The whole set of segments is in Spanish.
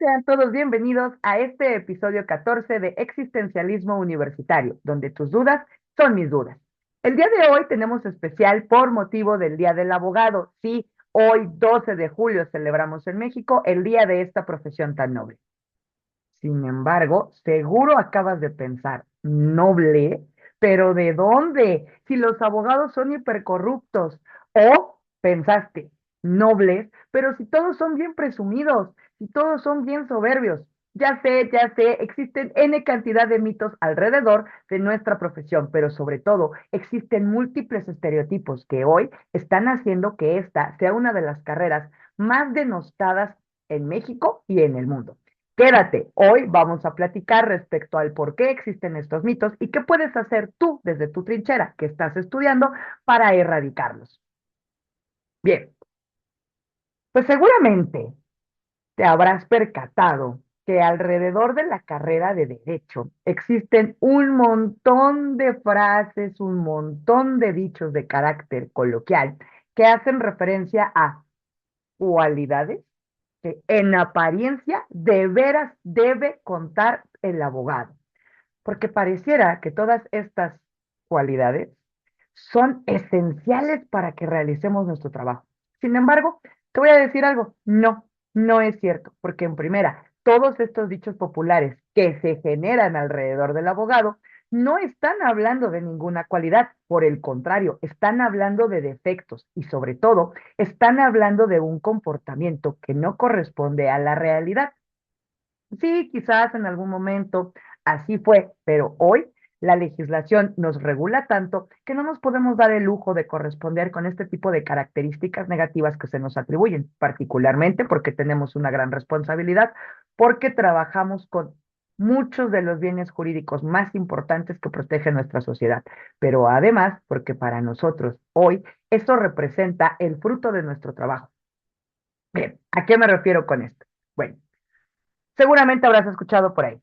Sean todos bienvenidos a este episodio 14 de Existencialismo Universitario, donde tus dudas son mis dudas. El día de hoy tenemos especial por motivo del Día del Abogado. Sí, hoy 12 de julio celebramos en México el día de esta profesión tan noble. Sin embargo, seguro acabas de pensar, noble, pero ¿de dónde? Si los abogados son hipercorruptos. O pensaste, nobles, pero si todos son bien presumidos, si todos son bien soberbios. Ya sé, existen N cantidad de mitos alrededor de nuestra profesión, pero sobre todo existen múltiples estereotipos que hoy están haciendo que esta sea una de las carreras más denostadas en México y en el mundo. Quédate, hoy vamos a platicar respecto al por qué existen estos mitos y qué puedes hacer tú desde tu trinchera que estás estudiando para erradicarlos. Bien, pues seguramente te habrás percatado que alrededor de la carrera de derecho existen un montón de frases, un montón de dichos de carácter coloquial que hacen referencia a cualidades que en apariencia de veras debe contar el abogado, porque pareciera que todas estas cualidades son esenciales para que realicemos nuestro trabajo. Sin embargo, te voy a decir algo, no, no es cierto, porque en primera, todos estos dichos populares que se generan alrededor del abogado no están hablando de ninguna cualidad, por el contrario, están hablando de defectos y sobre todo están hablando de un comportamiento que no corresponde a la realidad. Sí, quizás en algún momento así fue, pero hoy la legislación nos regula tanto que no nos podemos dar el lujo de corresponder con este tipo de características negativas que se nos atribuyen, particularmente porque tenemos una gran responsabilidad, porque trabajamos con muchos de los bienes jurídicos más importantes que protege nuestra sociedad, pero además porque para nosotros hoy eso representa el fruto de nuestro trabajo. Bien, ¿a qué me refiero con esto? Bueno, seguramente habrás escuchado por ahí.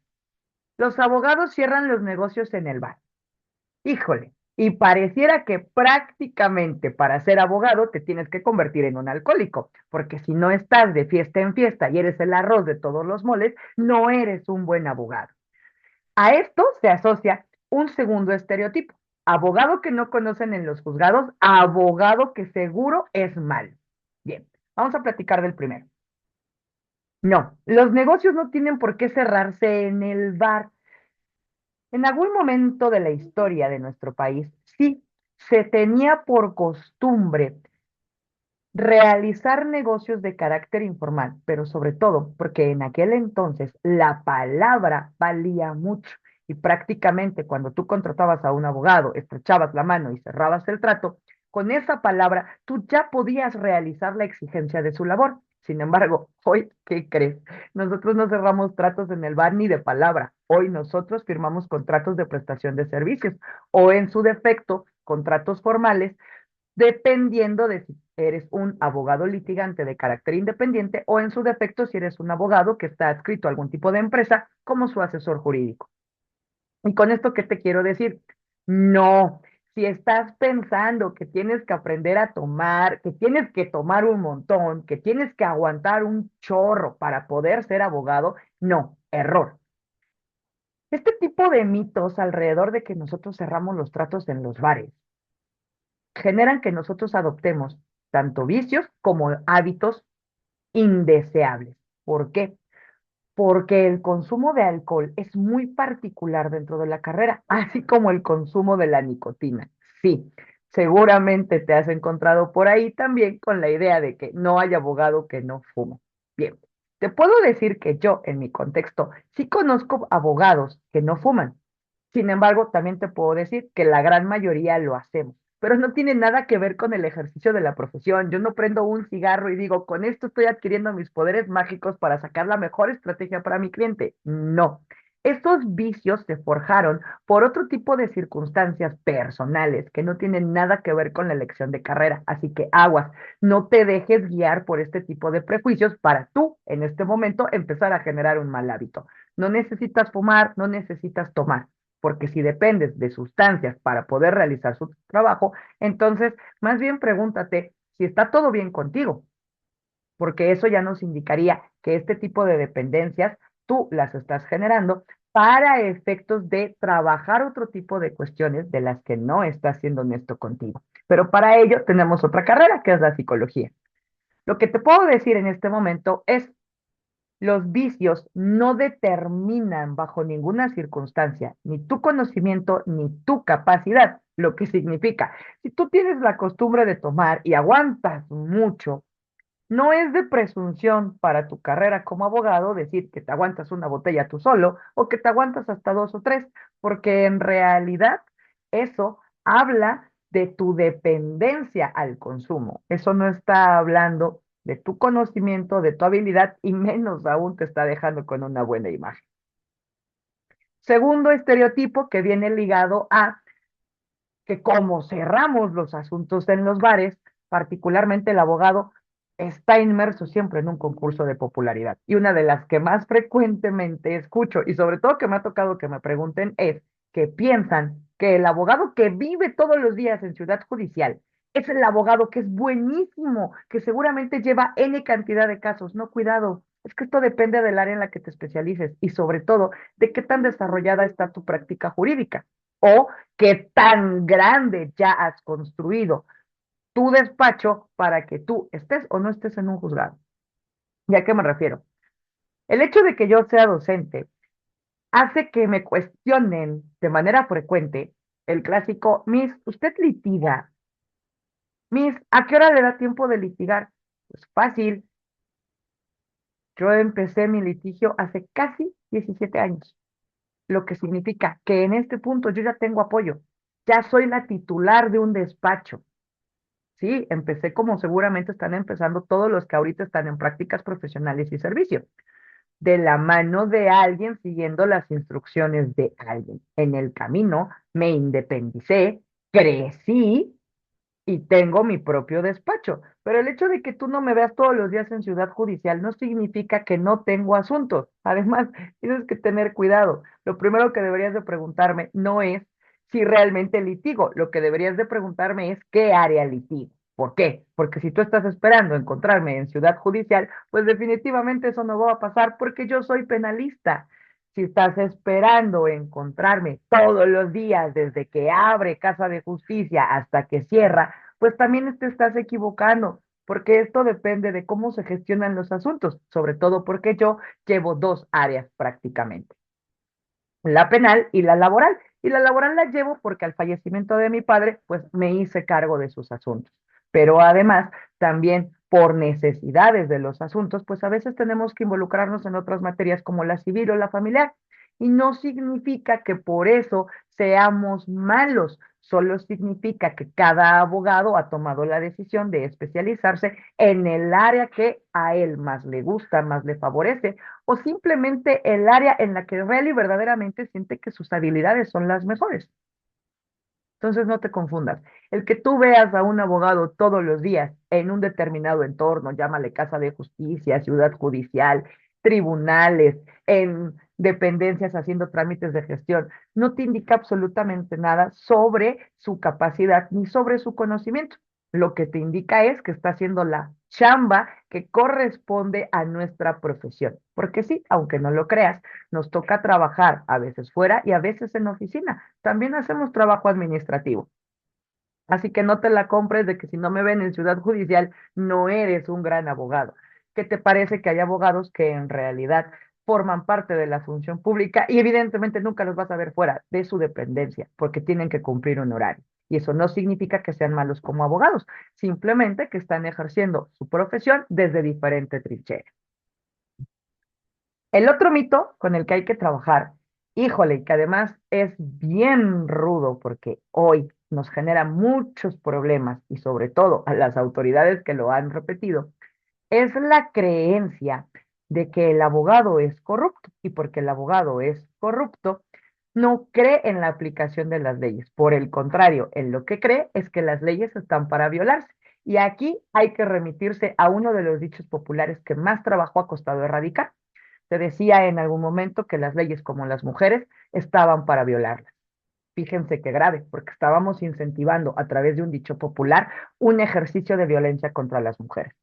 Los abogados cierran los negocios en el bar. Híjole, y pareciera que prácticamente para ser abogado te tienes que convertir en un alcohólico, porque si no estás de fiesta en fiesta y eres el arroz de todos los moles, no eres un buen abogado. A esto se asocia un segundo estereotipo. Abogado que no conocen en los juzgados, abogado que seguro es mal. Bien, vamos a platicar del primero. No, los negocios no tienen por qué cerrarse en el bar. En algún momento de la historia de nuestro país, sí, se tenía por costumbre realizar negocios de carácter informal, pero sobre todo porque en aquel entonces la palabra valía mucho y prácticamente cuando tú contratabas a un abogado, estrechabas la mano y cerrabas el trato, con esa palabra tú ya podías realizar la exigencia de su labor. Sin embargo, hoy, ¿qué crees? Nosotros no cerramos tratos en el bar ni de palabra. Hoy nosotros firmamos contratos de prestación de servicios o en su defecto, contratos formales dependiendo de si eres un abogado litigante de carácter independiente o en su defecto si eres un abogado que está adscrito a algún tipo de empresa como su asesor jurídico. Y con esto, ¿qué te quiero decir? No, si estás pensando que tienes que aprender a tomar, que tienes que tomar un montón, que tienes que aguantar un chorro para poder ser abogado, no, error. Este tipo de mitos alrededor de que nosotros cerramos los tratos en los bares generan que nosotros adoptemos tanto vicios como hábitos indeseables. ¿Por qué? Porque el consumo de alcohol es muy particular dentro de la carrera, así como el consumo de la nicotina. Sí, seguramente te has encontrado por ahí también con la idea de que no hay abogado que no fuma. Bien, te puedo decir que yo, en mi contexto, sí conozco abogados que no fuman. Sin embargo, también te puedo decir que la gran mayoría lo hacemos, pero no tiene nada que ver con el ejercicio de la profesión. Yo no prendo un cigarro y digo, con esto estoy adquiriendo mis poderes mágicos para sacar la mejor estrategia para mi cliente. No. Estos vicios se forjaron por otro tipo de circunstancias personales que no tienen nada que ver con la elección de carrera. Así que aguas, no te dejes guiar por este tipo de prejuicios para tú, en este momento, empezar a generar un mal hábito. No necesitas fumar, no necesitas tomar porque si dependes de sustancias para poder realizar su trabajo, entonces más bien pregúntate si está todo bien contigo, porque eso ya nos indicaría que este tipo de dependencias tú las estás generando para efectos de trabajar otro tipo de cuestiones de las que no estás siendo honesto contigo. Pero para ello tenemos otra carrera, que es la psicología. Lo que te puedo decir en este momento es, los vicios no determinan bajo ninguna circunstancia ni tu conocimiento ni tu capacidad, lo que significa, si tú tienes la costumbre de tomar y aguantas mucho, no es de presunción para tu carrera como abogado decir que te aguantas una botella tú solo o que te aguantas hasta dos o tres, porque en realidad eso habla de tu dependencia al consumo. Eso no está hablando de tu conocimiento, de tu habilidad y menos aún te está dejando con una buena imagen. Segundo estereotipo que viene ligado a que como cerramos los asuntos en los bares, particularmente el abogado está inmerso siempre en un concurso de popularidad. Y una de las que más frecuentemente escucho, y sobre todo que me ha tocado que me pregunten, es que piensan que el abogado que vive todos los días en Ciudad Judicial es el abogado que es buenísimo, que seguramente lleva N cantidad de casos. No, cuidado, es que esto depende del área en la que te especialices y sobre todo de qué tan desarrollada está tu práctica jurídica o qué tan grande ya has construido tu despacho para que tú estés o no estés en un juzgado. ¿Y a qué me refiero? El hecho de que yo sea docente hace que me cuestionen de manera frecuente el clásico, Miss, ¿usted litiga? Miss, ¿a qué hora le da tiempo de litigar? Pues fácil, yo empecé mi litigio hace casi 17 años, lo que significa que en este punto yo ya tengo apoyo, ya soy la titular de un despacho. Sí, empecé como seguramente están empezando todos los que ahorita están en prácticas profesionales y servicio, de la mano de alguien siguiendo las instrucciones de alguien. En el camino me independicé, crecí y tengo mi propio despacho. Pero el hecho de que tú no me veas todos los días en Ciudad Judicial no significa que no tengo asuntos. Además, tienes que tener cuidado. Lo primero que deberías de preguntarme no es si realmente litigo. Lo que deberías de preguntarme es qué área litigo. ¿Por qué? Porque si tú estás esperando encontrarme en Ciudad Judicial, pues definitivamente eso no va a pasar porque yo soy penalista. Si estás esperando encontrarme todos los días desde que abre Casa de Justicia hasta que cierra, pues también te estás equivocando, porque esto depende de cómo se gestionan los asuntos, sobre todo porque yo llevo dos áreas prácticamente, la penal y la laboral. Y la laboral la llevo porque al fallecimiento de mi padre, pues me hice cargo de sus asuntos. Pero además, también por necesidades de los asuntos, pues a veces tenemos que involucrarnos en otras materias como la civil o la familiar. Y no significa que por eso seamos malos, solo significa que cada abogado ha tomado la decisión de especializarse en el área que a él más le gusta, más le favorece o simplemente el área en la que real y verdaderamente siente que sus habilidades son las mejores. Entonces no te confundas. El que tú veas a un abogado todos los días en un determinado entorno, llámale casa de justicia, ciudad judicial, tribunales, en dependencias haciendo trámites de gestión, no te indica absolutamente nada sobre su capacidad ni sobre su conocimiento. Lo que te indica es que está haciendo la chamba que corresponde a nuestra profesión. Porque sí, aunque no lo creas, nos toca trabajar a veces fuera y a veces en oficina. También hacemos trabajo administrativo. Así que no te la compres de que si no me ven en Ciudad Judicial, no eres un gran abogado. ¿Qué te parece que hay abogados que en realidad forman parte de la función pública y evidentemente nunca los vas a ver fuera de su dependencia porque tienen que cumplir un horario? Y eso no significa que sean malos como abogados, simplemente que están ejerciendo su profesión desde diferente trinchera. El otro mito con el que hay que trabajar, híjole, que además es bien rudo porque hoy nos genera muchos problemas y sobre todo a las autoridades que lo han repetido, es la creencia de que el abogado es corrupto y porque el abogado es corrupto, no cree en la aplicación de las leyes. Por el contrario, en lo que cree es que las leyes están para violarse. Y aquí hay que remitirse a uno de los dichos populares que más trabajo ha costado erradicar. Se decía en algún momento que las leyes como las mujeres estaban para violarlas. Fíjense qué grave, porque estábamos incentivando a través de un dicho popular un ejercicio de violencia contra las mujeres.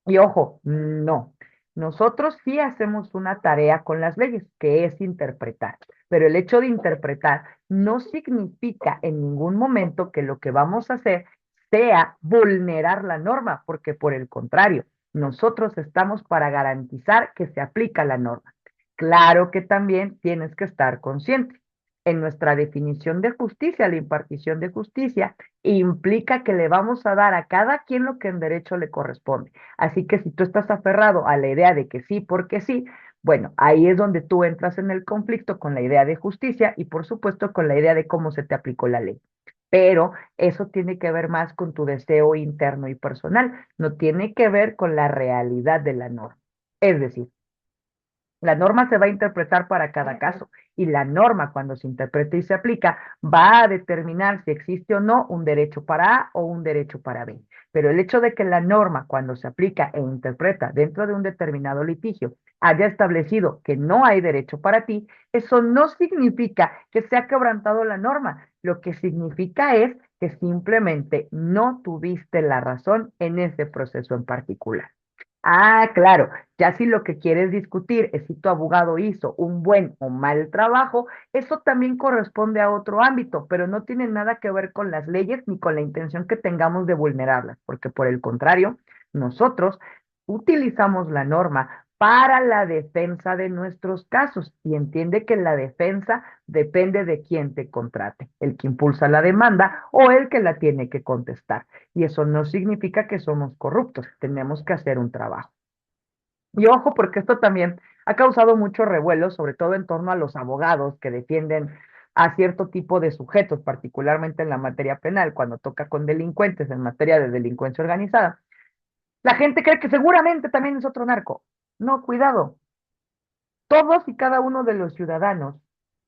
Y ojo, no. Nosotros sí hacemos una tarea con las leyes, que es interpretar, pero el hecho de interpretar no significa en ningún momento que lo que vamos a hacer sea vulnerar la norma, porque por el contrario, nosotros estamos para garantizar que se aplica la norma. Claro que también tienes que estar consciente. En nuestra definición de justicia, la impartición de justicia implica que le vamos a dar a cada quien lo que en derecho le corresponde. Así que si tú estás aferrado a la idea de que sí, porque sí, bueno, ahí es donde tú entras en el conflicto con la idea de justicia y por supuesto con la idea de cómo se te aplicó la ley. Pero eso tiene que ver más con tu deseo interno y personal, no tiene que ver con la realidad de la norma. Es decir, la norma se va a interpretar para cada caso y la norma cuando se interpreta y se aplica va a determinar si existe o no un derecho para A o un derecho para B. Pero el hecho de que la norma cuando se aplica e interpreta dentro de un determinado litigio haya establecido que no hay derecho para ti, eso no significa que se ha quebrantado la norma. Lo que significa es que simplemente no tuviste la razón en ese proceso en particular. Ah, claro, ya si lo que quieres discutir es si tu abogado hizo un buen o mal trabajo, eso también corresponde a otro ámbito, pero no tiene nada que ver con las leyes ni con la intención que tengamos de vulnerarlas, porque por el contrario, nosotros utilizamos la norma para la defensa de nuestros casos y entiende que la defensa depende de quién te contrate, el que impulsa la demanda o el que la tiene que contestar. Y eso no significa que somos corruptos, tenemos que hacer un trabajo. Y ojo, porque esto también ha causado mucho revuelo, sobre todo en torno a los abogados que defienden a cierto tipo de sujetos, particularmente en la materia penal, cuando toca con delincuentes en materia de delincuencia organizada. La gente cree que seguramente también es otro narco. No, cuidado. Todos y cada uno de los ciudadanos,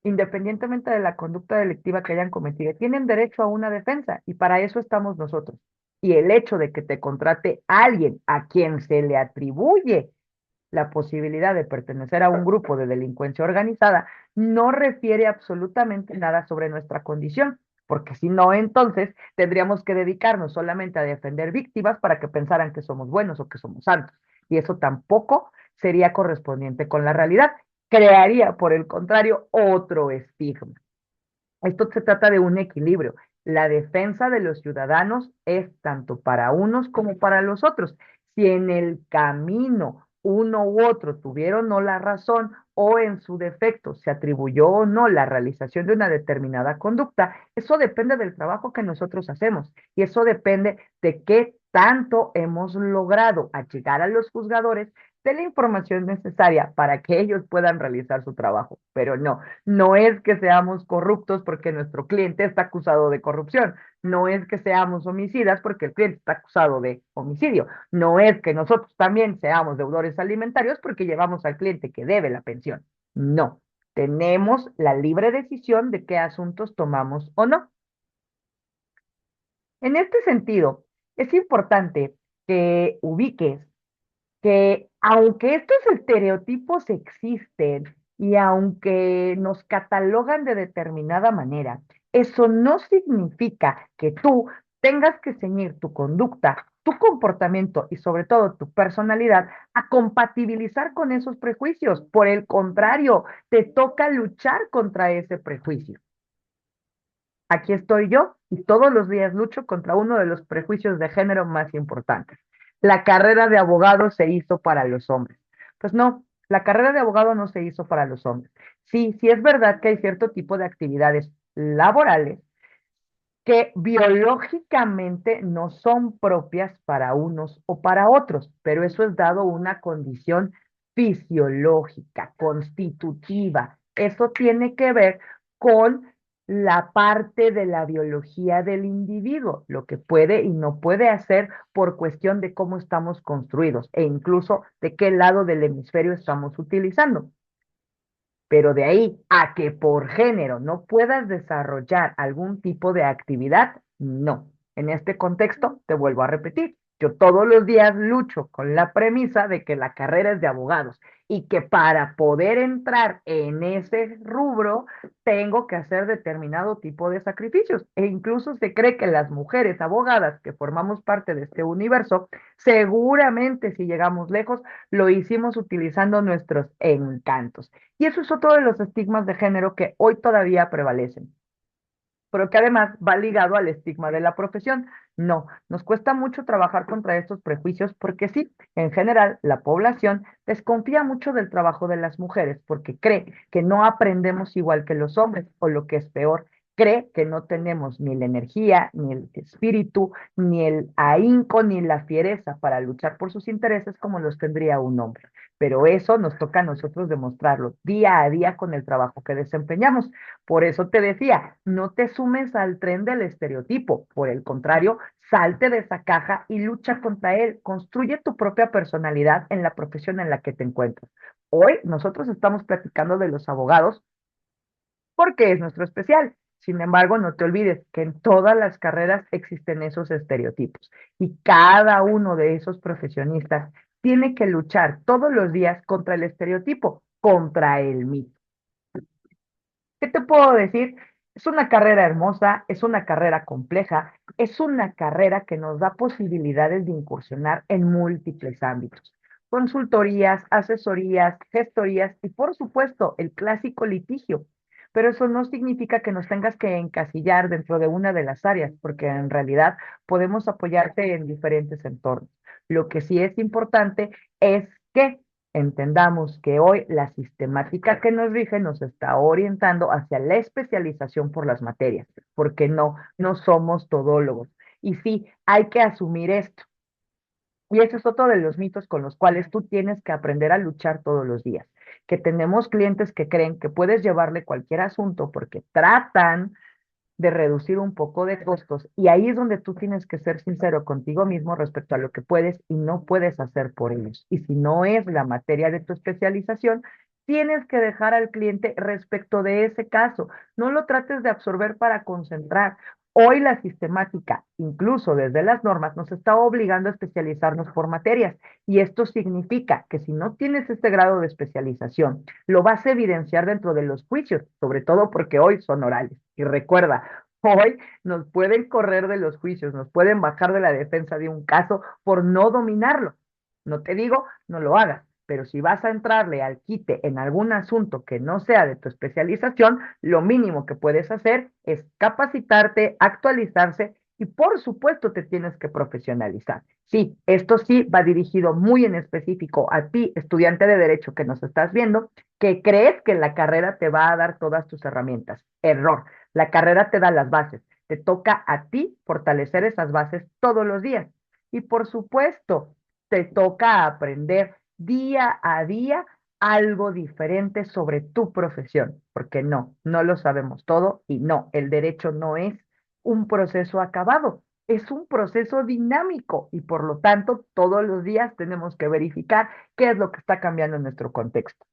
independientemente de la conducta delictiva que hayan cometido, tienen derecho a una defensa y para eso estamos nosotros. Y el hecho de que te contrate alguien a quien se le atribuye la posibilidad de pertenecer a un grupo de delincuencia organizada no refiere absolutamente nada sobre nuestra condición, porque si no, entonces tendríamos que dedicarnos solamente a defender víctimas para que pensaran que somos buenos o que somos santos. Y eso tampoco sería correspondiente con la realidad. Crearía, por el contrario, otro estigma. Esto se trata de un equilibrio. La defensa de los ciudadanos es tanto para unos como para los otros. Si en el camino uno u otro tuvieron o no la razón o en su defecto se atribuyó o no la realización de una determinada conducta, eso depende del trabajo que nosotros hacemos y eso depende de qué tanto hemos logrado llegar a los juzgadores de la información necesaria para que ellos puedan realizar su trabajo. Pero no, no es que seamos corruptos porque nuestro cliente está acusado de corrupción. No es que seamos homicidas porque el cliente está acusado de homicidio. No es que nosotros también seamos deudores alimentarios porque llevamos al cliente que debe la pensión. No. Tenemos la libre decisión de qué asuntos tomamos o no. En este sentido, es importante que ubiques que aunque estos estereotipos existen y aunque nos catalogan de determinada manera, eso no significa que tú tengas que ceñir tu conducta, tu comportamiento y sobre todo tu personalidad a compatibilizar con esos prejuicios. Por el contrario, te toca luchar contra ese prejuicio. Aquí estoy yo y todos los días lucho contra uno de los prejuicios de género más importantes. La carrera de abogado se hizo para los hombres. Pues no, la carrera de abogado no se hizo para los hombres. Sí, sí es verdad que hay cierto tipo de actividades laborales que biológicamente no son propias para unos o para otros, pero eso es dado una condición fisiológica, constitutiva. Eso tiene que ver con la parte de la biología del individuo, lo que puede y no puede hacer por cuestión de cómo estamos construidos e incluso de qué lado del hemisferio estamos utilizando. Pero de ahí a que por género no puedas desarrollar algún tipo de actividad, no. En este contexto, te vuelvo a repetir, Yo todos los días lucho con la premisa de que la carrera es de abogados y que para poder entrar en ese rubro tengo que hacer determinado tipo de sacrificios. E incluso se cree que las mujeres abogadas que formamos parte de este universo, seguramente si llegamos lejos, lo hicimos utilizando nuestros encantos. Y eso es otro de los estigmas de género que hoy todavía prevalecen, pero que además va ligado al estigma de la profesión. No, nos cuesta mucho trabajar contra estos prejuicios porque sí, en general, la población desconfía mucho del trabajo de las mujeres porque cree que no aprendemos igual que los hombres, o lo que es peor, cree que no tenemos ni la energía, ni el espíritu, ni el ahínco, ni la fiereza para luchar por sus intereses como los tendría un hombre. Pero eso nos toca a nosotros demostrarlo día a día con el trabajo que desempeñamos. Por eso te decía, no te sumes al tren del estereotipo. Por el contrario, salte de esa caja y lucha contra él. Construye tu propia personalidad en la profesión en la que te encuentras. Hoy nosotros estamos platicando de los abogados porque es nuestro especial. Sin embargo, no te olvides que en todas las carreras existen esos estereotipos y cada uno de esos profesionistas tiene que luchar todos los días contra el estereotipo, contra el mito. ¿Qué te puedo decir? Es una carrera hermosa, es una carrera compleja, es una carrera que nos da posibilidades de incursionar en múltiples ámbitos. Consultorías, asesorías, gestorías y por supuesto el clásico litigio. Pero eso no significa que nos tengas que encasillar dentro de una de las áreas, porque en realidad podemos apoyarte en diferentes entornos. Lo que sí es importante es que entendamos que hoy la sistemática que nos rige nos está orientando hacia la especialización por las materias, porque no somos todólogos. Y sí, hay que asumir esto. Y ese es otro de los mitos con los cuales tú tienes que aprender a luchar todos los días. Que tenemos clientes que creen que puedes llevarle cualquier asunto porque tratan de reducir un poco de costos, y ahí es donde tú tienes que ser sincero contigo mismo respecto a lo que puedes y no puedes hacer por ellos. Y si no es la materia de tu especialización, tienes que dejar al cliente respecto de ese caso. No lo trates de absorber para concentrar. Hoy la sistemática, incluso desde las normas, nos está obligando a especializarnos por materias, y esto significa que si no tienes este grado de especialización, lo vas a evidenciar dentro de los juicios, sobre todo porque hoy son orales. Y recuerda, hoy nos pueden correr de los juicios, nos pueden bajar de la defensa de un caso por no dominarlo. No te digo, no lo hagas, pero si vas a entrarle al quite en algún asunto que no sea de tu especialización, lo mínimo que puedes hacer es capacitarte, actualizarse y por supuesto te tienes que profesionalizar. Sí, esto sí va dirigido muy en específico a ti, estudiante de derecho que nos estás viendo, que crees que la carrera te va a dar todas tus herramientas. Error. La carrera te da las bases. Te toca a ti fortalecer esas bases todos los días. Y por supuesto, te toca aprender día a día algo diferente sobre tu profesión, porque no lo sabemos todo y no, el derecho no es un proceso acabado, es un proceso dinámico y por lo tanto todos los días tenemos que verificar qué es lo que está cambiando en nuestro contexto.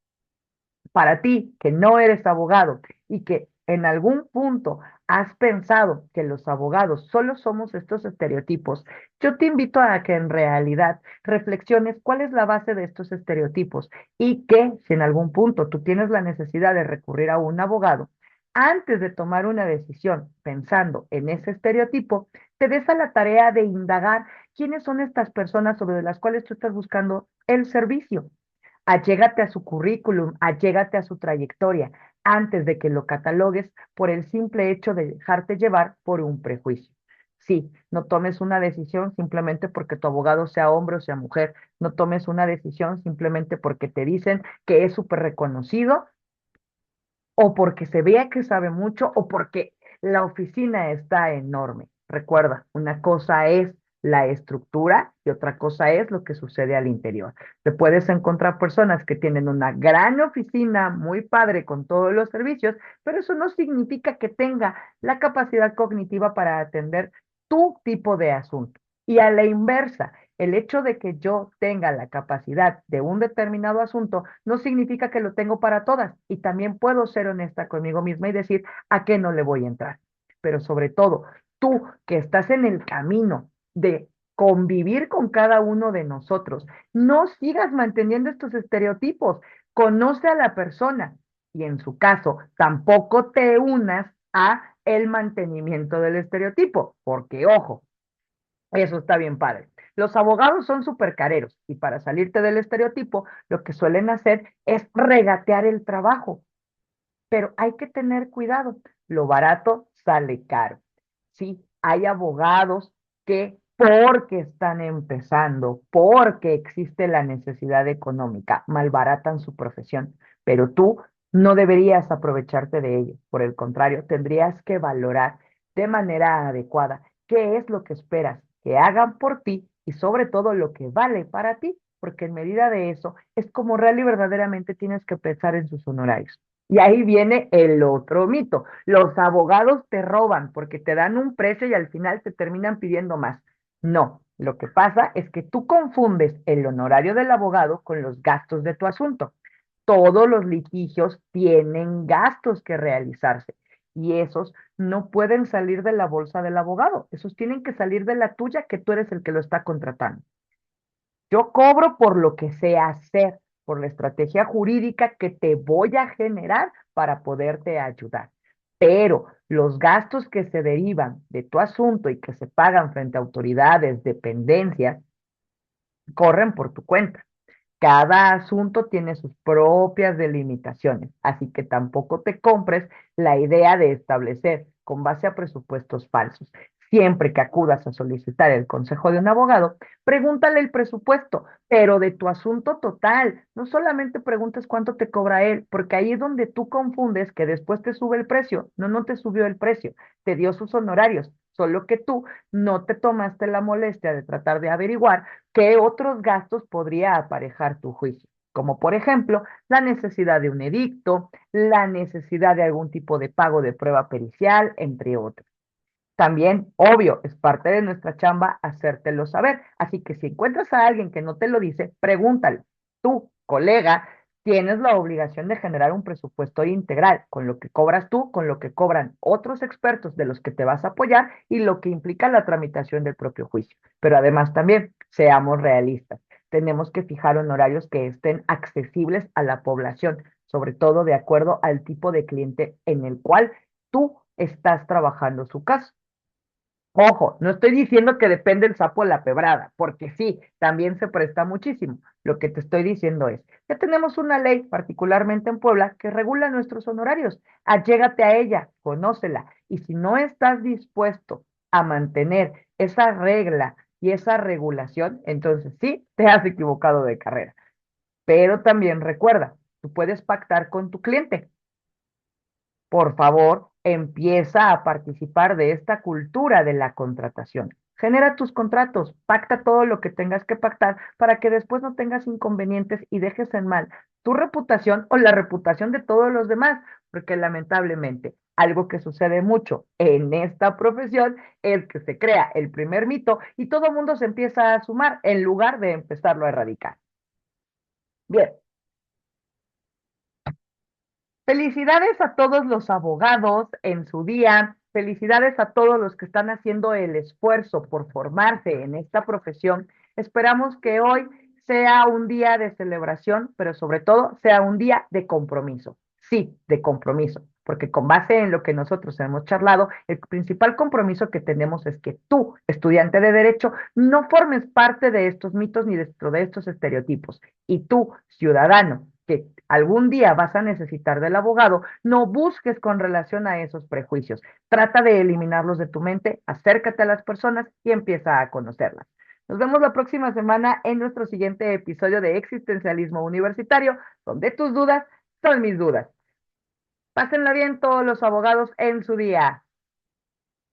Para ti, que no eres abogado y que en algún punto has pensado que los abogados solo somos estos estereotipos, yo te invito a que en realidad reflexiones cuál es la base de estos estereotipos y que si en algún punto tú tienes la necesidad de recurrir a un abogado, antes de tomar una decisión pensando en ese estereotipo, te des a la tarea de indagar quiénes son estas personas sobre las cuales tú estás buscando el servicio. Allégate a su currículum, allégate a su trayectoria, antes de que lo catalogues por el simple hecho de dejarte llevar por un prejuicio. Sí, no tomes una decisión simplemente porque tu abogado sea hombre o sea mujer. No tomes una decisión simplemente porque te dicen que es súper reconocido o porque se vea que sabe mucho o porque la oficina está enorme. Recuerda, una cosa es la estructura y otra cosa es lo que sucede al interior. Te puedes encontrar personas que tienen una gran oficina muy padre con todos los servicios, pero eso no significa que tenga la capacidad cognitiva para atender tu tipo de asunto. Y a la inversa, el hecho de que yo tenga la capacidad de un determinado asunto no significa que lo tengo para todas. Y también puedo ser honesta conmigo misma y decir a qué no le voy a entrar. Pero sobre todo, tú que estás en el camino de convivir con cada uno de nosotros. No sigas manteniendo estos estereotipos. Conoce a la persona y en su caso, tampoco te unas a el mantenimiento del estereotipo, porque ojo, eso está bien padre. Los abogados son súper careros y para salirte del estereotipo, lo que suelen hacer es regatear el trabajo, pero hay que tener cuidado. Lo barato sale caro. Sí, hay abogados que porque están empezando, porque existe la necesidad económica, malbaratan su profesión, pero tú no deberías aprovecharte de ello. Por el contrario, tendrías que valorar de manera adecuada qué es lo que esperas que hagan por ti y sobre todo lo que vale para ti, porque en medida de eso es como real y verdaderamente tienes que pensar en sus honorarios. Y ahí viene el otro mito. Los abogados te roban porque te dan un precio y al final te terminan pidiendo más. No, lo que pasa es que tú confundes el honorario del abogado con los gastos de tu asunto. Todos los litigios tienen gastos que realizarse y esos no pueden salir de la bolsa del abogado. Esos tienen que salir de la tuya, que tú eres el que lo está contratando. Yo cobro por lo que sé hacer, por la estrategia jurídica que te voy a generar para poderte ayudar. Pero los gastos que se derivan de tu asunto y que se pagan frente a autoridades, dependencias, corren por tu cuenta. Cada asunto tiene sus propias delimitaciones, así que tampoco te compres la idea de establecer con base a presupuestos falsos. Siempre que acudas a solicitar el consejo de un abogado, pregúntale el presupuesto, pero de tu asunto total. No solamente preguntes cuánto te cobra él, porque ahí es donde tú confundes que después te sube el precio. No, no te subió el precio, te dio sus honorarios, solo que tú no te tomaste la molestia de tratar de averiguar qué otros gastos podría aparejar tu juicio, como por ejemplo la necesidad de un edicto, la necesidad de algún tipo de pago de prueba pericial, entre otros. También, obvio, es parte de nuestra chamba hacértelo saber. Así que si encuentras a alguien que no te lo dice, pregúntale. Tú, colega, tienes la obligación de generar un presupuesto integral con lo que cobras tú, con lo que cobran otros expertos de los que te vas a apoyar y lo que implica la tramitación del propio juicio. Pero además también, seamos realistas. Tenemos que fijar honorarios que estén accesibles a la población, sobre todo de acuerdo al tipo de cliente en el cual tú estás trabajando su caso. Ojo, no estoy diciendo que depende el sapo de la pebrada, porque sí, también se presta muchísimo. Lo que te estoy diciendo es, ya tenemos una ley, particularmente en Puebla, que regula nuestros honorarios. Allégate a ella, conócela. Y si no estás dispuesto a mantener esa regla y esa regulación, entonces sí, te has equivocado de carrera. Pero también recuerda, tú puedes pactar con tu cliente. Por favor, empieza a participar de esta cultura de la contratación. Genera tus contratos, pacta todo lo que tengas que pactar para que después no tengas inconvenientes y dejes en mal tu reputación o la reputación de todos los demás, porque lamentablemente algo que sucede mucho en esta profesión es que se crea el primer mito y todo el mundo se empieza a sumar en lugar de empezarlo a erradicar. Bien. Felicidades a todos los abogados en su día, felicidades a todos los que están haciendo el esfuerzo por formarse en esta profesión. Esperamos que hoy sea un día de celebración, pero sobre todo sea un día de compromiso. Sí, de compromiso, porque con base en lo que nosotros hemos charlado, el principal compromiso que tenemos es que tú, estudiante de derecho, no formes parte de estos mitos ni dentro de estos estereotipos. Y tú, ciudadano, que algún día vas a necesitar del abogado, no busques con relación a esos prejuicios. Trata de eliminarlos de tu mente, acércate a las personas y empieza a conocerlas. Nos vemos la próxima semana en nuestro siguiente episodio de Existencialismo Universitario, donde tus dudas son mis dudas. Pásenla bien todos los abogados en su día.